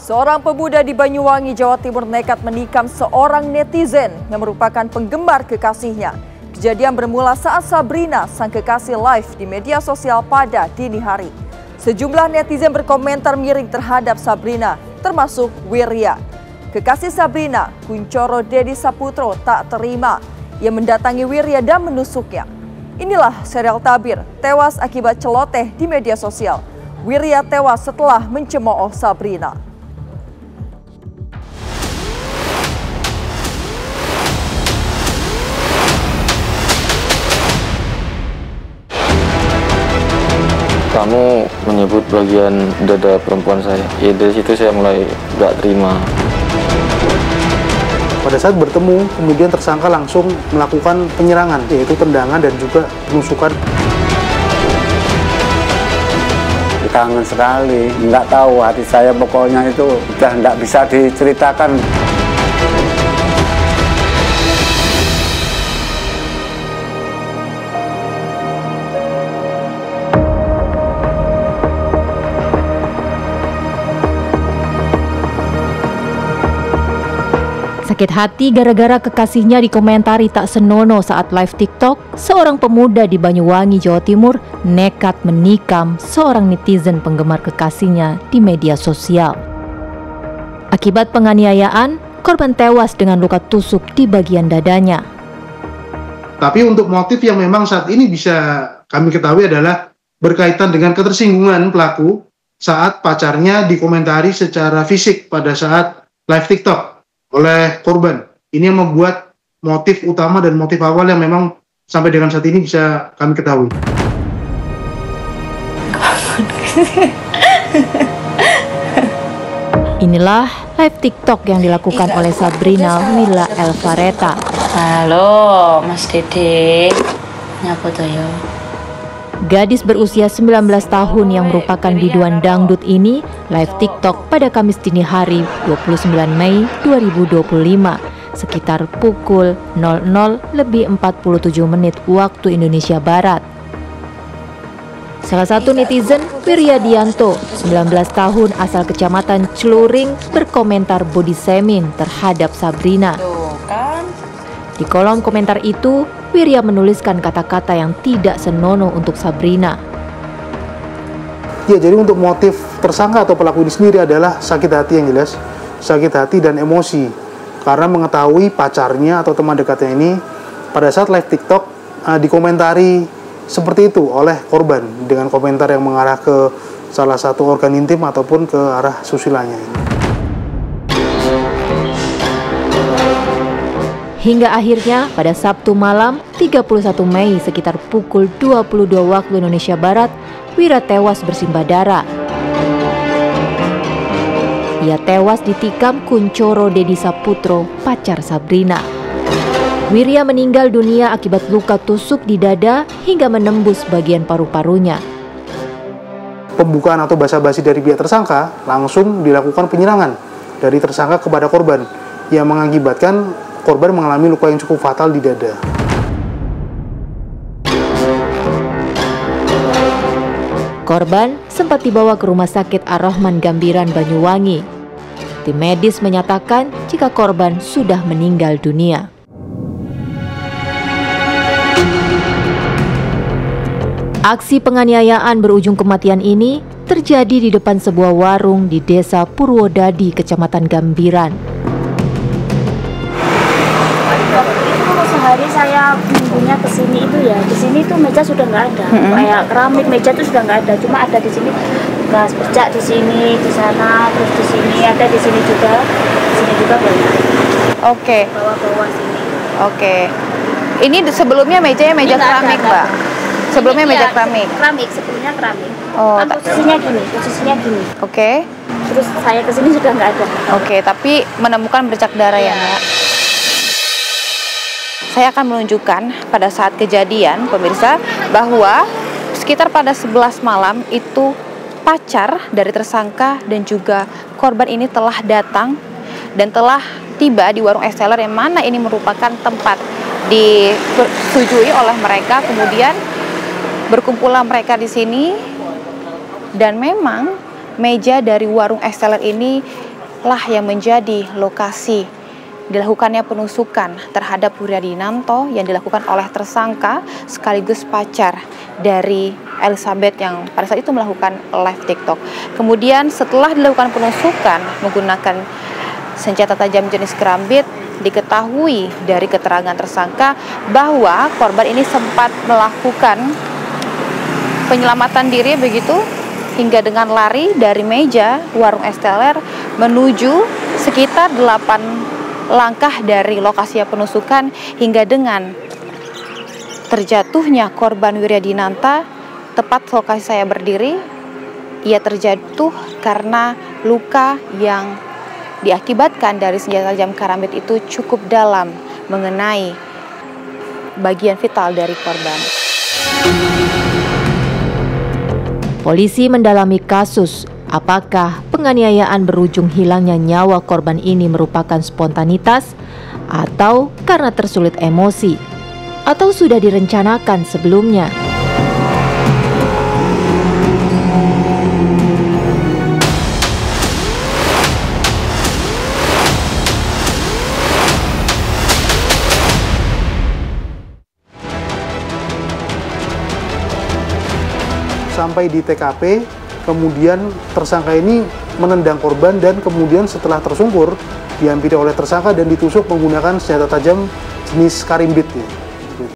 Seorang pemuda di Banyuwangi, Jawa Timur nekat menikam seorang netizen yang merupakan penggemar kekasihnya. Kejadian bermula saat Sabrina, sang kekasih, live di media sosial pada dini hari. Sejumlah netizen berkomentar miring terhadap Sabrina, termasuk Wirya. Kekasih Sabrina, Kuncoro Dedi Saputro, tak terima. Ia mendatangi Wirya dan menusuknya. Inilah serial tabir tewas akibat celoteh di media sosial. Wirya tewas setelah mencemooh Sabrina. Kamu menyebut bagian dada perempuan saya. Ya dari situ saya mulai gak terima. Pada saat bertemu, kemudian tersangka langsung melakukan penyerangan, yaitu tendangan dan juga penusukan. Kangen sekali, nggak tahu hati saya pokoknya itu udah nggak bisa diceritakan. Sakit hati gara-gara kekasihnya dikomentari tak senonoh saat live TikTok, seorang pemuda di Banyuwangi, Jawa Timur nekat menikam seorang netizen penggemar kekasihnya di media sosial. Akibat penganiayaan, korban tewas dengan luka tusuk di bagian dadanya. Tapi untuk motif yang memang saat ini bisa kami ketahui adalah berkaitan dengan ketersinggungan pelaku saat pacarnya dikomentari secara fisik pada saat live TikTok oleh korban. Ini yang membuat motif utama dan motif awal yang memang sampai dengan saat ini bisa kami ketahui. Inilah live TikTok yang dilakukan oleh Sabrina Willa Elvareta. Halo Mas Dede, nyapa to yo? Gadis berusia 19 tahun yang merupakan biduan dangdut ini live TikTok pada Kamis dini hari 29 Mei 2025 sekitar pukul 00:47 waktu Indonesia Barat. Salah satu netizen, Wirya Dianto, 19 tahun asal Kecamatan Celuring, berkomentar body shaming terhadap Sabrina. Di kolom komentar itu, Wirya menuliskan kata-kata yang tidak senonoh untuk Sabrina. Ya, jadi untuk motif tersangka atau pelaku ini sendiri adalah sakit hati yang jelas, sakit hati dan emosi karena mengetahui pacarnya atau teman dekatnya ini pada saat live TikTok dikomentari seperti itu oleh korban dengan komentar yang mengarah ke salah satu organ intim ataupun ke arah susilanya. Hingga akhirnya pada Sabtu malam 31 Mei sekitar pukul 22 waktu Indonesia Barat, Wirya tewas bersimbah darah. Ia tewas ditikam Kuncoro Dedi Saputro, pacar Sabrina. Wirya meninggal dunia akibat luka tusuk di dada hingga menembus bagian paru-parunya. Pembukaan atau basa-basi dari pihak tersangka langsung dilakukan penyerangan dari tersangka kepada korban yang mengakibatkan korban mengalami luka yang cukup fatal di dada. Korban sempat dibawa ke Rumah Sakit Ar-Rahman Gambiran, Banyuwangi. Tim medis menyatakan jika korban sudah meninggal dunia. Aksi penganiayaan berujung kematian ini terjadi di depan sebuah warung di Desa Purwodadi, Kecamatan Gambiran. Sehari saya minggunya kesini itu ya, di sini tuh meja sudah nggak ada, kayak keramik meja tuh sudah nggak ada, cuma ada di sini bekas bercak di sini, di sana, terus di sini ada, di sini juga banyak. Oke. Bawah-bawah sini. Oke. Ini sebelumnya mejanya meja keramik, Mbak. Sebelumnya meja keramik. Keramik, sebelumnya keramik. Oh, kan posisinya gini. Oke. Terus saya kesini sudah nggak ada. Oke, tapi menemukan bercak darah ya, Mbak. Saya akan menunjukkan pada saat kejadian, pemirsa, bahwa sekitar pada 11 malam itu pacar dari tersangka dan juga korban ini telah datang dan telah tiba di warung es-teler yang mana ini merupakan tempat disetujui oleh mereka. Kemudian berkumpullah mereka di sini dan memang meja dari warung es-teler ini lah yang menjadi lokasi dilakukannya penusukan terhadap Wiryadinanto yang dilakukan oleh tersangka sekaligus pacar dari Elizabeth yang pada saat itu melakukan live TikTok. Kemudian setelah dilakukan penusukan menggunakan senjata tajam jenis kerambit, diketahui dari keterangan tersangka bahwa korban ini sempat melakukan penyelamatan diri begitu hingga dengan lari dari meja warung es-teler menuju sekitar 8 langkah dari lokasi penusukan hingga dengan terjatuhnya korban Wiryadinanta tepat lokasi saya berdiri. Ia terjatuh karena luka yang diakibatkan dari senjata tajam karambit itu cukup dalam mengenai bagian vital dari korban. Polisi mendalami kasus. Apakah penganiayaan berujung hilangnya nyawa korban ini merupakan spontanitas atau karena tersulit emosi atau sudah direncanakan sebelumnya? Sampai di TKP, kemudian tersangka ini menendang korban dan kemudian setelah tersungkur dihampiri oleh tersangka dan ditusuk menggunakan senjata tajam jenis karimbit.